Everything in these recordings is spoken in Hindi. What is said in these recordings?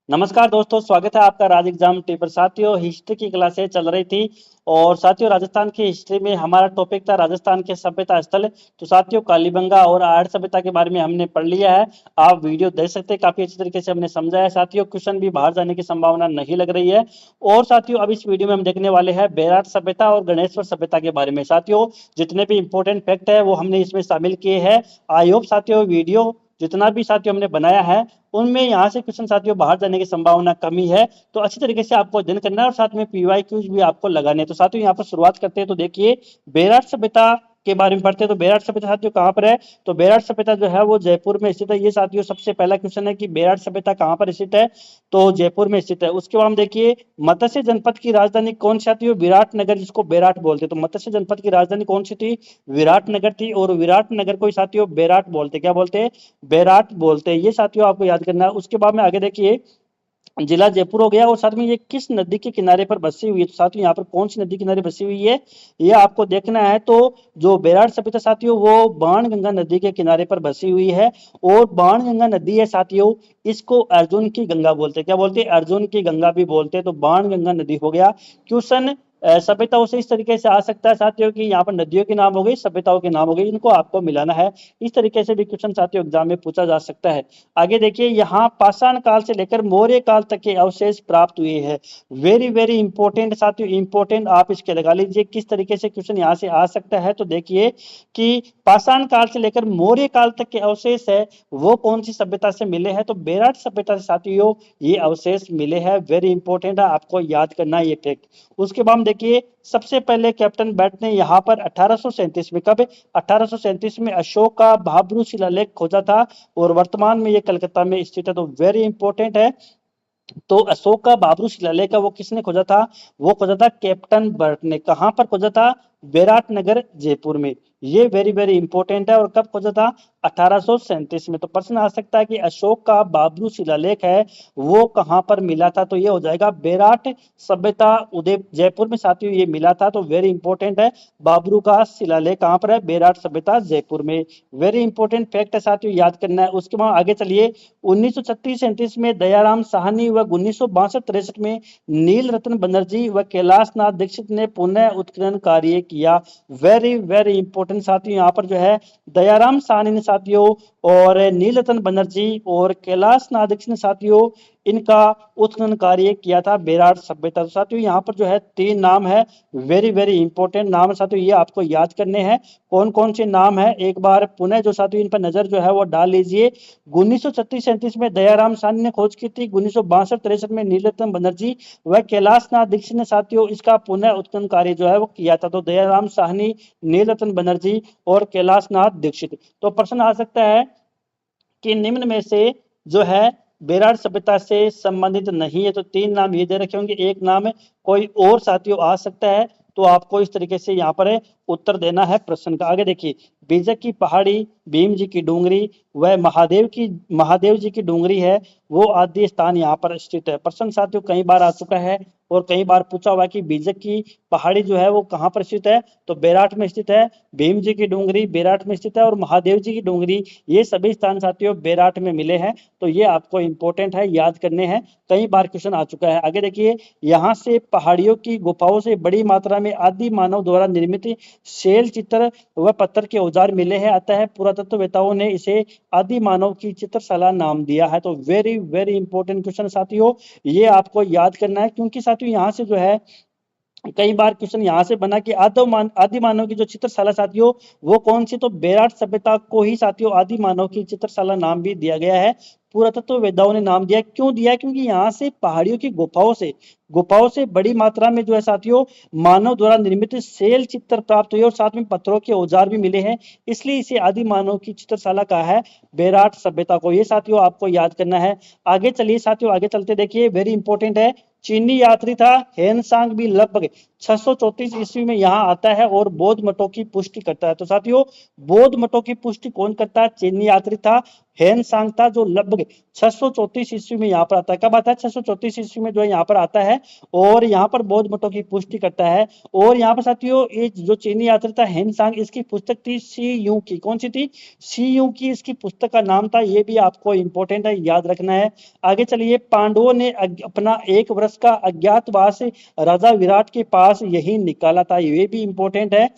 नमस्कार दोस्तों, स्वागत है आपका राज एग्जाम टेपर। साथियों, हिस्ट्री की क्लासें चल रही थी और साथियों राजस्थान की हिस्ट्री में हमारा टॉपिक था राजस्थान के सभ्यता स्थल। तो साथियों कालीबंगा और आर्य सभ्यता के बारे में हमने पढ़ लिया है। आप वीडियो देख सकते हैं, काफी अच्छी तरीके से हमने समझा है। साथियों क्वेश्चन भी बाहर जाने की संभावना नहीं लग रही है। और साथियों अब इस वीडियो में हम देखने वाले हैं बेराट सभ्यता और गणेश्वर सभ्यता के बारे में। साथियों जितने भी इंपॉर्टेंट फैक्ट है वो हमने इसमें शामिल किए हैं। आई होप साथियों वीडियो जितना भी साथियों हमने बनाया है उनमें यहाँ से क्वेश्चन साथियों बाहर जाने की संभावना कमी है। तो अच्छी तरीके से आपको अध्ययन करना है और साथ में पीवाईक्यूज भी आपको लगाने हैं। तो साथियों यहाँ पर शुरुआत करते हैं। तो देखिए बेराट सभ्यता के बारे में पढ़ते हैं। तो बेराट सभ्यता साथियों कहाँ पर है? तो बेराट सभ्यता जो है वो जयपुर में स्थित है। ये साथियों सबसे पहला क्वेश्चन है कि बेराट सभ्यता कहाँ पर स्थित है? तो जयपुर में स्थित है। उसके बाद हम देखिए मत्स्य जनपद की राजधानी कौन सी आती है? विराट नगर, जिसको बेराट बोलते हैं। तो मत्स्य जनपद की राजधानी कौन सी थी? विराट नगर थी। और विराट नगर को साथियों बेराट बोलते, क्या बोलते हैं? बेराट बोलते हैं। ये साथियों आपको याद करना है। उसके बाद में आगे देखिए जिला जयपुर हो गया। और साथ में ये किस नदी के किनारे पर बसी हुई है? तो साथियों यहाँ पर कौन सी नदी किनारे बसी हुई है ये आपको देखना है। तो जो बेराट सभ्यता साथियों वो बाणगंगा नदी के किनारे पर बसी हुई है। और बाणगंगा नदी है साथियों, इसको अर्जुन की गंगा बोलते हैं। क्या बोलते हैं? अर्जुन की गंगा भी बोलते हैं। तो बाणगंगा नदी हो गया क्वेश्चन। सभ्यताओं से इस तरीके से आ सकता है साथियों कि यहाँ पर नदियों के नाम हो गई, सभ्यताओं के नाम हो गई, इनको आपको मिलाना है। इस तरीके से भी क्वेश्चन साथियों एग्जाम में पूछा जा सकता है। आगे देखिए यहाँ पाषाण काल से लेकर मौर्य काल तक के अवशेष प्राप्त हुए हैं। वेरी वेरी इंपॉर्टेंट साथियों, इंपॉर्टेंट आप इसके लगा लीजिए किस तरीके से क्वेश्चन यहाँ से आ सकता है। तो देखिए कि पाषाण काल से लेकर मौर्य काल तक के अवशेष है वो कौन सी सभ्यता से मिले हैं? तो बेराट सभ्यता से साथियों ये अवशेष मिले हैं। वेरी इंपॉर्टेंट है, आपको याद करना है ये फैक्ट। उसके बाद देखिए सबसे पहले कैप्टन बैट ने यहाँ पर 1837 में, कब? 1837 में अशोक का भाब्रू शिलालेख खोजा था। और वर्तमान में ये कलकत्ता में स्थित है। तो वेरी इंपॉर्टेंट है। तो अशोक का बाबरू शिलालेख का वो किसने खोजा था? वो खोजा था कैप्टन बर्ट ने। कहां पर खोजा था? बेराट नगर जयपुर में। ये वेरी वेरी इंपॉर्टेंट है। और कब खोजा था? 1837 में। तो प्रश्न आ सकता है कि अशोक का बाबरू शिलालेख है वो कहां पर मिला था? तो ये हो जाएगा बेराट सभ्यता उदय जयपुर में साथियों ये मिला था। तो वेरी इंपॉर्टेंट है। बाबरू का शिलालेख कहां पर है? बेराट सभ्यता जयपुर में। वेरी इंपॉर्टेंट फैक्ट है साथियों, याद करना है। उसके बाद आगे चलिए 1936-37 में दयाराम साहनी व 1962-63 में नील रतन बनर्जी व कैलाश नाथ दीक्षित ने पुनः उत्खनन कार्य किया। वेरी वेरी इंपॉर्टेंट साथियों, यहाँ पर जो है दयाराम साहनी ने साथियों और नील रतन बनर्जी और कैलाश नाथ दीक्षित ने साथियों इनका उत्खनन कार्य किया था बेराट सभ्यता। तो साथियों यहाँ पर जो है तीन नाम है, वेरी वेरी इंपॉर्टेंट नाम है साथियों, ये आपको याद करने हैं। कौन कौन से नाम है एक बार पुनः जो साथियों इन पर नजर जो है वो डाल लीजिए। 1936-37 में दयाराम साहनी ने खोज की थी। 1962-63 में नीलरतन बनर्जी व कैलाश नाथ दीक्षित ने साथियों इसका पुनः उत्खनन कार्य जो है वो किया था। तो दयाराम साहनी, नीलरतन बनर्जी और कैलाश नाथ दीक्षित। तो प्रश्न आ सकता है कि निम्न में से जो है बेराट सभ्यता से संबंधित नहीं है। तो तीन नाम ये दे रखे होंगे, एक नाम है कोई और साथियों आ सकता है। तो आपको इस तरीके से यहाँ पर उत्तर देना है प्रश्न का। आगे देखिए बीजक की पहाड़ी, भीम जी की डूंगरी व महादेव जी की डूंगरी है वो आदि स्थान यहाँ पर स्थित है। प्रश्न साथियों कई बार आ चुका है और कई बार पूछा हुआ कि बीजक की पहाड़ी जो है वो कहाँ पर स्थित है? तो बेराट में स्थित है। भीम जी की डूंगरी बेराट में स्थित है और महादेव जी की डूंगरी ये सभी स्थान साथियों बेराट में मिले हैं। तो ये आपको इंपॉर्टेंट है, याद करने हैं, कई बार क्वेश्चन आ चुका है। आगे देखिए यहाँ से पहाड़ियों की गुफाओं से बड़ी मात्रा में आदि मानव द्वारा निर्मित शैल चित्र व पत्थर के औजार मिले हैं। अतः पुरातत्ववेताओं ने इसे आदि मानव की चित्रशाला नाम दिया है। तो वेरी वेरी इंपॉर्टेंट क्वेश्चन साथियों, ये आपको याद करना है क्योंकि साथियों यहाँ से जो है कई बार क्वेश्चन यहाँ से बना कि आदि मानव की जो चित्रशाला साथियों वो कौन सी? तो बेराट सभ्यता को ही साथियों आदि मानव की चित्रशाला नाम भी दिया गया है। पुरातत्व वेदाओं ने नाम दिया, क्यों दिया? क्योंकि यहाँ से पहाड़ियों की गुफाओं से बड़ी मात्रा में जो है साथियों मानव द्वारा निर्मित शैल चित्र प्राप्त हुए और साथ में पत्थरों के औजार भी मिले हैं, इसलिए इसे आदि मानव की चित्रशाला कहा है बेराट सभ्यता को। ये साथियों आपको याद करना है। आगे चलिए साथियों, आगे चलते देखिए वेरी इंपॉर्टेंट है। चीनी यात्री था हेनसांग भी लगभग 634 ईस्वी में यहाँ आता है और बौद्ध मठों की पुष्टि करता है। तो साथियों बौद्ध मठों की पुष्टि कौन करता है? चीनी यात्री था। हेनसांग था, जो लगभग 634 ईस्वी में यहाँ पर आता है। कब आता है? 634 ईस्वी में जो है यहाँ पर आता है और यहाँ पर बौद्ध मतों की पुष्टि करता है। और यहाँ पर साथियों ये जो चीनी यात्री था हेनसांग, इसकी पुस्तक थी सी यू की। कौन सी थी? सी यू की इसकी पुस्तक का नाम था। ये भी आपको इंपॉर्टेंट है, याद रखना है। आगे चलिए, पांडवों ने अपना 1 वर्ष का अज्ञातवास राजा विराट के पास यही निकाला था। ये भी इंपॉर्टेंट है।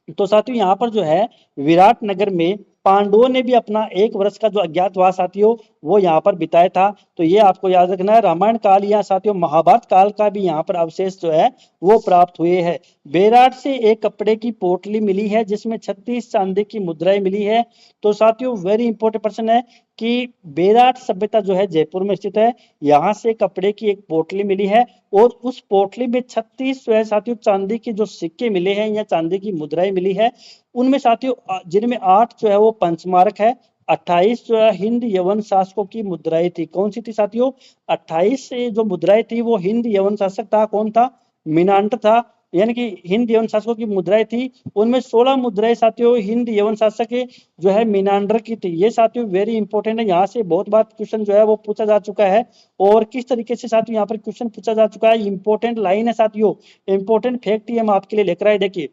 तो साथियों यहाँ पर जो है विराट नगर में पांडवों ने भी अपना 1 वर्ष का जो अज्ञातवास साथियों वो यहाँ पर बिताया था। तो ये आपको याद रखना है। रामायण काल या साथियों महाभारत काल का भी यहाँ पर अवशेष जो है वो प्राप्त हुए हैं। बेराट से एक कपड़े की पोटली मिली है जिसमें 36 चांदी की मुद्राएं मिली है। तो साथियों वेरी इंपॉर्टेंट प्रश्न है कि बेराट सभ्यता जो है जयपुर में स्थित है। यहाँ से कपड़े की एक पोटली मिली है और उस पोटली में 36 जो है साथियों चांदी के जो सिक्के मिले हैं या चांदी की मुद्राएं मिली है। उनमें साथियों जिनमें 8 जो है वो पंचमार्क है, 28 जो है हिंद यवन शासकों की मुद्राएं थी। कौन सी थी साथियों? 28 जो मुद्राएं थी वो हिंद यवन शासक था। कौन था? मीनांडर था, यानी कि हिंद यवन शासकों की मुद्राएं थी। उनमें 16 मुद्राएं साथियों हिंद यवन शासक जो है मीनांडर की थी। ये साथियों वेरी इंपॉर्टेंट है, यहाँ से बहुत बार क्वेश्चन जो है वो पूछा जा चुका है। और किस तरीके से साथियों यहाँ पर क्वेश्चन पूछा जा चुका है, इंपॉर्टेंट लाइन है साथियों, इंपॉर्टेंट फैक्ट ही हम आपके लिए लेकर आए। देखिए,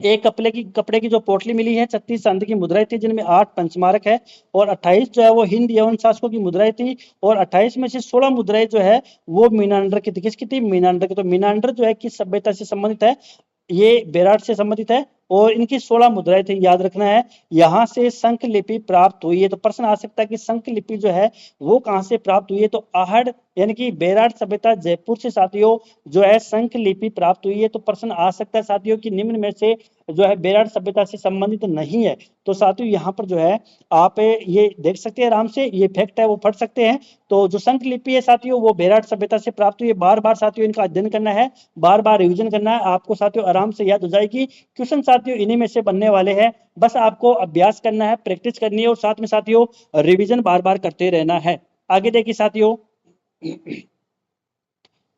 एक कपड़े की जो पोटली मिली है, 36 चांदी की मुद्राएं थी जिनमें 8 पंचमार्क है और 28 जो है वो हिंद यवन शासकों की मुद्राएं थी और 28 में से 16 मुद्राएं जो है वो मीनांडर की थी। किसकी थी? मीनांडर की। तो मीनांडर जो है किस सभ्यता से संबंधित है? ये बेराट से संबंधित है और इनकी 16 मुद्राएं थी, याद रखना है। यहाँ से शंख लिपि प्राप्त हुई है। तो प्रश्न आ सकता है कि शंख लिपि जो है वो कहां से प्राप्त हुई है? तो आहड़ यानी कि बेराट सभ्यता जयपुर से साथियों जो है शंख लिपि प्राप्त हुई है। तो प्रश्न आ सकता है साथियों कि निम्न में से जो है बेराट सभ्यता से संबंधित नहीं है। तो साथियों यहाँ पर जो है आप ये देख सकते हैं आराम से, ये फैक्ट है वो पढ़ सकते हैं। तो जो शंख लिपि है साथियों वो बेराट सभ्यता से प्राप्त हुई है। बार बार साथियों इनका अध्ययन करना है, बार बार रिविजन करना है, आपको साथियों आराम से याद हो जाएगी। क्वेश्चन साथियों इन्हीं में से बनने वाले हैं, बस आपको अभ्यास करना है, प्रैक्टिस करनी है और साथ में साथियों रिविजन बार बार करते रहना है। आगे देखिए साथियों,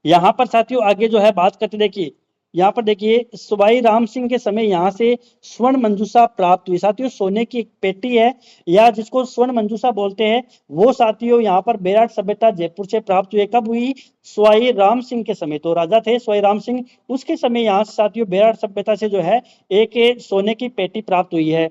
यहाँ पर साथियों आगे जो है बात करते, देखिए यहाँ पर देखिए सवाई राम सिंह के समय यहाँ से स्वर्ण मंजूषा प्राप्त हुई। साथियों सोने की एक पेटी है या जिसको स्वर्ण मंजूषा बोलते हैं वो साथियों यहाँ पर बेराट सभ्यता जयपुर से प्राप्त हुई। कब हुई? सवाई राम सिंह के समय। तो राजा थे सवाई राम सिंह, उसके समय यहाँ से साथियों बेराट सभ्यता से जो है एक सोने की पेटी प्राप्त हुई है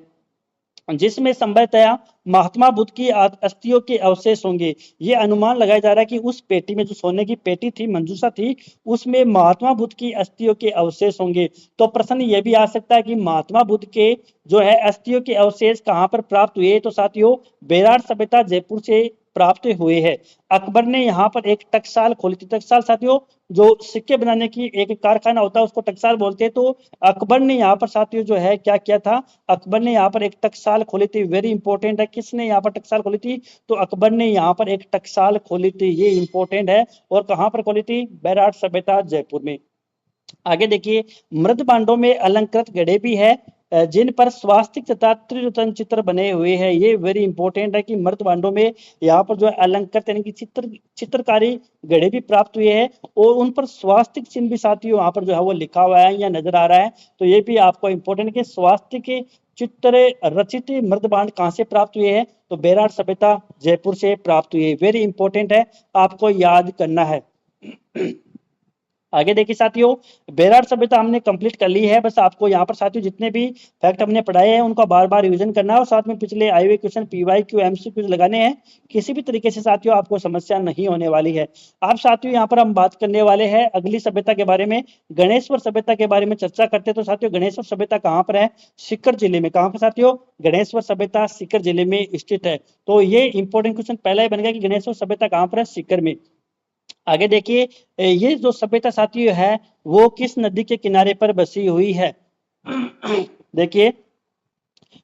जिसमें संभवतया महात्मा बुद्ध की अस्थियों के अवशेष होंगे। ये अनुमान लगाया जा रहा है कि उस पेटी में जो सोने की पेटी थी, मंजूषा थी, उसमें महात्मा बुद्ध की अस्थियों के अवशेष होंगे। तो प्रश्न ये भी आ सकता है कि महात्मा बुद्ध के जो है अस्थियों के अवशेष कहाँ पर प्राप्त हुए? तो साथियों बेराट सभ्यता जयपुर से प्राप्त हुए हैं। अकबर ने यहाँ पर एक टकसाल खोली थी। टकसाल साथियों जो सिक्के बनाने की एक कारखाना होता है उसको टकसाल बोलते हैं। तो अकबर ने यहाँ पर साथियों जो है क्या किया था? अकबर ने यहाँ पर एक टकसाल खोली थी। वेरी इंपॉर्टेंट है, किसने यहाँ पर टकसाल खोली थी? तो अकबर ने यहाँ पर एक टकसाल खोली थी। ये इंपॉर्टेंट है। और कहाँ पर खोली थी? बेराट सभ्यता जयपुर में। आगे देखिए, मृद पांडों में अलंकृत घड़े भी है जिन पर स्वास्तिक तथा त्रिरत्न चित्र बने हुए हैं। ये वेरी इंपॉर्टेंट है कि मृद पांडों में यहाँ पर जो है अलंकृत यानी कि चित्रकारी घड़े भी प्राप्त हुए हैं और उन पर स्वास्तिक चिन्ह भी साथियों यहाँ पर जो है वो लिखा हुआ है या नजर आ रहा है। तो ये भी आपको इंपॉर्टेंट कि स्वास्तिक चित्र रचित मृदबांड कहाँ से प्राप्त हुए हैं? तो बेराट सभ्यता जयपुर से प्राप्त हुए। वेरी इंपॉर्टेंट है, आपको याद करना है। आगे देखिए साथियों, बेराट सभ्यता हमने कंप्लीट कर ली है। बस आपको यहाँ पर साथियों जितने भी फैक्ट हमने पढ़ाए हैं उनका बार बार रिवीजन करना है और साथ में पिछले आए हुए क्वेश्चन PYQ MCQ लगाने हैं। किसी भी तरीके से साथियों आपको समस्या नहीं होने वाली है। अब साथियों यहाँ पर हम बात करने वाले हैं अगली सभ्यता के बारे में, गणेश्वर सभ्यता के बारे में चर्चा करते। तो साथियों गणेश्वर सभ्यता कहाँ पर है? सीकर जिले में। कहाँ पर साथियों? गणेश्वर सभ्यता सीकर जिले में स्थित है। तो ये इंपॉर्टेंट क्वेश्चन पहला ही बन गया कि गणेश्वर सभ्यता कहाँ पर है? सीकर में। आगे देखिए, ये जो सभ्यता साथियों है वो किस नदी के किनारे पर बसी हुई है? देखिए,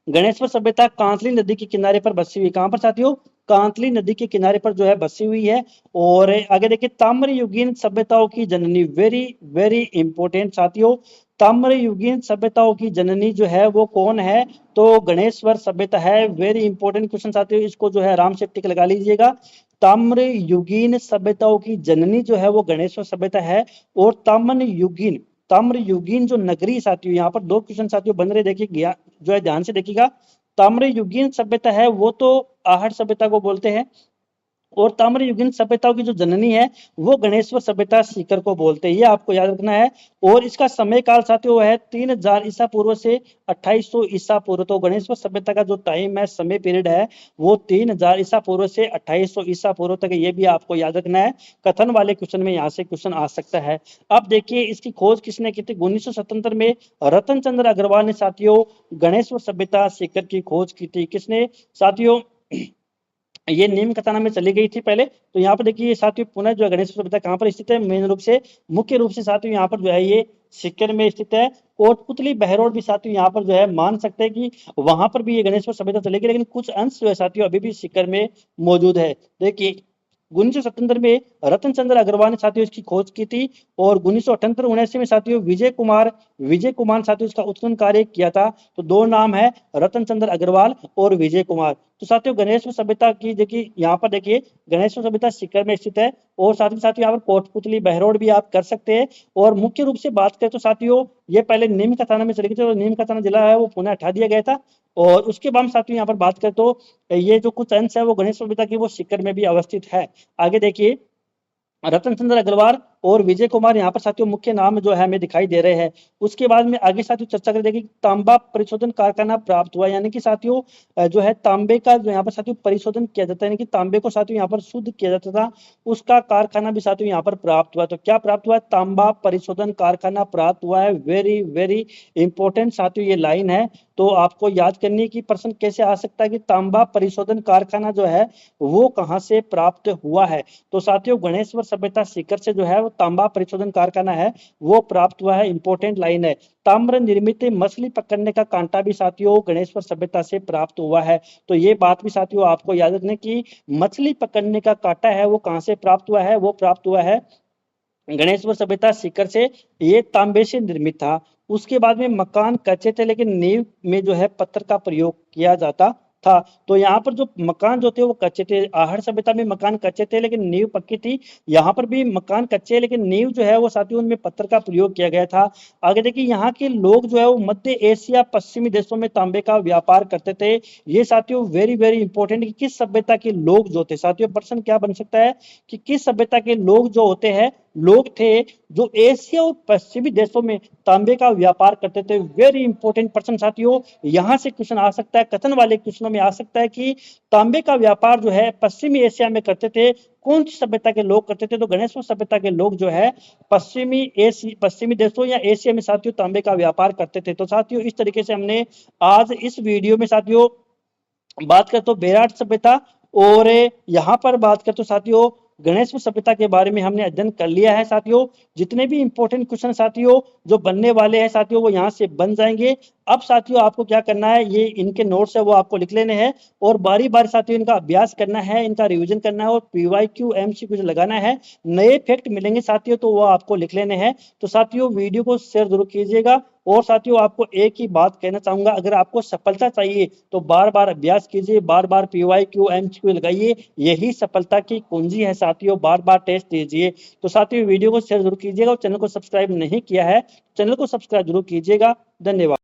गणेश्वर सभ्यता कांतली नदी के किनारे पर बसी हुई। कहां पर साथियों? कांतली नदी के किनारे पर जो है बसी हुई है। और आगे देखिए, ताम्रयुगीन सभ्यताओं की जननी। वेरी वेरी इंपॉर्टेंट साथियों, ताम्रयुगीन सभ्यताओं की जननी जो है वो कौन है? तो गणेश्वर सभ्यता है। वेरी इंपॉर्टेंट क्वेश्चन साथियों, इसको जो है आराम से टिक लगा लीजिएगा। ताम्रयुगीन सभ्यताओं की जननी जो है वो गणेश्वर सभ्यता है। और ताम्रयुगीन जो नगरी साथियों, यहाँ पर 2 क्वेश्चन साथियों बन रहे, देखिए जो है ध्यान से देखिएगा। ताम्रयुगीन सभ्यता है वो तो आहट सभ्यता को बोलते हैं, और ताम्रयुगीन सभ्यताओं की जो जननी है वो गणेश्वर सभ्यता सीकर को बोलते हैं, ये आपको याद रखना है। और इसका समय काल साथियों वो है 3000 ईसा पूर्व से 2800 ईसा पूर्व। तो गणेश्वर सभ्यता का जो टाइम है, समय पीरियड है, वो 3000 ईसा पूर्व से 2800 ईसा पूर्व तक, ये भी आपको याद रखना है। कथन वाले क्वेश्चन में यहाँ से क्वेश्चन आ सकता है। अब देखिए इसकी खोज किसने की थी। 1977 में रतन चंद्र अग्रवाल ने साथियों गणेश्वर सभ्यता सीकर की खोज की थी। किसने साथियों, ये नीम कथाना में चली गई थी पहले। तो यहाँ पर देखिए साथियों पुनः जो गणेश्वर सभ्यता कहाँ पर स्थित है, मेन रूप से मुख्य रूप से साथियों यहाँ पर जो है ये सीकर में स्थित है। कोटपुतली बहरोड भी साथियों यहाँ पर जो है मान सकते हैं कि वहां पर भी ये गणेश्वर सभ्यता चलेगी, लेकिन कुछ अंश जो है साथियों अभी भी सीकर में मौजूद है। देखिए 1977 में रतन चंद्र अग्रवाल ने साथियों इसकी खोज की थी, और 1978-79 में साथियों विजय कुमार साथियों इसका उत्खनन कार्य किया था। तो दो नाम है, रतन चंद्र अग्रवाल और विजय कुमार। तो साथियों गणेश्वर सभ्यता की देखिए यहाँ पर देखिए गणेश्वर सभ्यता सीकर में स्थित है, और साथ ही साथ यहाँ पर कोटपुतली बहरोड भी आप कर सकते हैं। और मुख्य रूप से बात करें तो साथियों ये पहले नीम का थाना में चली गई थी, और नीम का थाना जिला है वो पुनः हटा दिया गया था। और उसके बाद साथियों यहाँ पर बात करें तो ये जो कुछ अंश है वो गणेश सभ्यता की वो सीकर में भी अवस्थित है। आगे देखिए रतन चंद्र अग्रवाल और विजय कुमार यहाँ पर साथियों मुख्य नाम जो है हमें दिखाई दे रहे हैं। उसके बाद में आगे साथियों चर्चा करें, देखिए तांबा परिशोधन कारखाना प्राप्त हुआ, यानी कि साथियों जो है तांबे का जो यहाँ पर साथियों परिशोधन किया जाता है, यानी कि तांबे को साथियों यहाँ पर शुद्ध किया जाता था, उसका कारखाना भी साथियों यहाँ पर प्राप्त हुआ। तो क्या प्राप्त हुआ है, तांबा परिशोधन कारखाना प्राप्त हुआ है। वेरी वेरी इंपॉर्टेंट साथियों ये लाइन है, तो आपको याद करनी की प्रश्न कैसे आ सकता है कि तांबा परिशोधन कारखाना जो है वो कहाँ से प्राप्त हुआ है। तो साथियों गणेश्वर सभ्यता सीकर से जो है वो तांबा परिशोधन कारखाना है वो प्राप्त हुआ है। इंपॉर्टेंट लाइन है। ताम्र निर्मित मछली पकड़ने का कांटा भी साथियों गणेश्वर सभ्यता से प्राप्त हुआ है। तो ये बात भी साथियों आपको याद रखने की, मछली पकड़ने का कांटा है वो कहां से प्राप्त हुआ है, वो प्राप्त हुआ है गणेश्वर सभ्यता सीकर से। ये तांबे से निर्मित था। उसके बाद में मकान कच्चे थे, लेकिन नींव में जो है पत्थर का प्रयोग किया जाता था। तो यहाँ पर जो मकान जो थे वो कच्चे थे। आहड़ सभ्यता में मकान कच्चे थे लेकिन नींव पक्की थी। यहाँ पर भी मकान कच्चे है लेकिन नींव जो है वो साथियों उनमें पत्थर का प्रयोग किया गया था। आगे देखिए यहाँ के लोग जो है वो मध्य एशिया पश्चिमी देशों में तांबे का व्यापार करते थे। ये साथियों वेरी वेरी इंपॉर्टेंट कि किस सभ्यता के लोग जो थे, साथियों प्रश्न क्या बन सकता है कि किस सभ्यता के लोग जो होते हैं, लोग थे जो एशिया और पश्चिमी देशों में तांबे का व्यापार करते थे। वेरी इंपॉर्टेंट प्रश्न साथियों यहां से क्वेश्चन आ सकता है, कथन वाले क्वेश्चनों में आ सकता है कि तांबे का व्यापार जो है पश्चिमी एशिया में करते थे। कौन सी सभ्यता के लोग करते थे, तो गणेश्वर सभ्यता के लोग जो है पश्चिमी देशों या एशिया में साथियों तांबे का व्यापार करते थे। तो साथियों इस तरीके से हमने आज इस वीडियो में साथियों बात करें तो बेराट सभ्यता, और यहाँ पर बात करें तो साथियों गणेश्वर सभ्यता के बारे में हमने अध्ययन कर लिया है। साथियों जितने भी इंपॉर्टेंट क्वेश्चन साथियों जो बनने वाले हैं साथियों वो यहाँ से बन जाएंगे। अब साथियों आपको क्या करना है, ये इनके नोट्स है वो आपको लिख लेने हैं, और बारी बारी साथियों इनका अभ्यास करना है, इनका रिवीजन करना है, और PYQ MCQ लगाना है। नए फैक्ट मिलेंगे साथियों तो वो आपको लिख लेने हैं। तो साथियों वीडियो को शेयर जरूर कीजिएगा। और साथियों आपको एक ही बात कहना चाहूंगा, अगर आपको सफलता चाहिए तो बार बार अभ्यास कीजिए, बार बार PYQ MCQ लगाइए, यही सफलता की कुंजी है साथियों। बार बार टेस्ट दीजिए। तो साथियों वीडियो को शेयर जरूर कीजिएगा, और चैनल को सब्सक्राइब नहीं किया है चैनल को सब्सक्राइब जरूर कीजिएगा। धन्यवाद।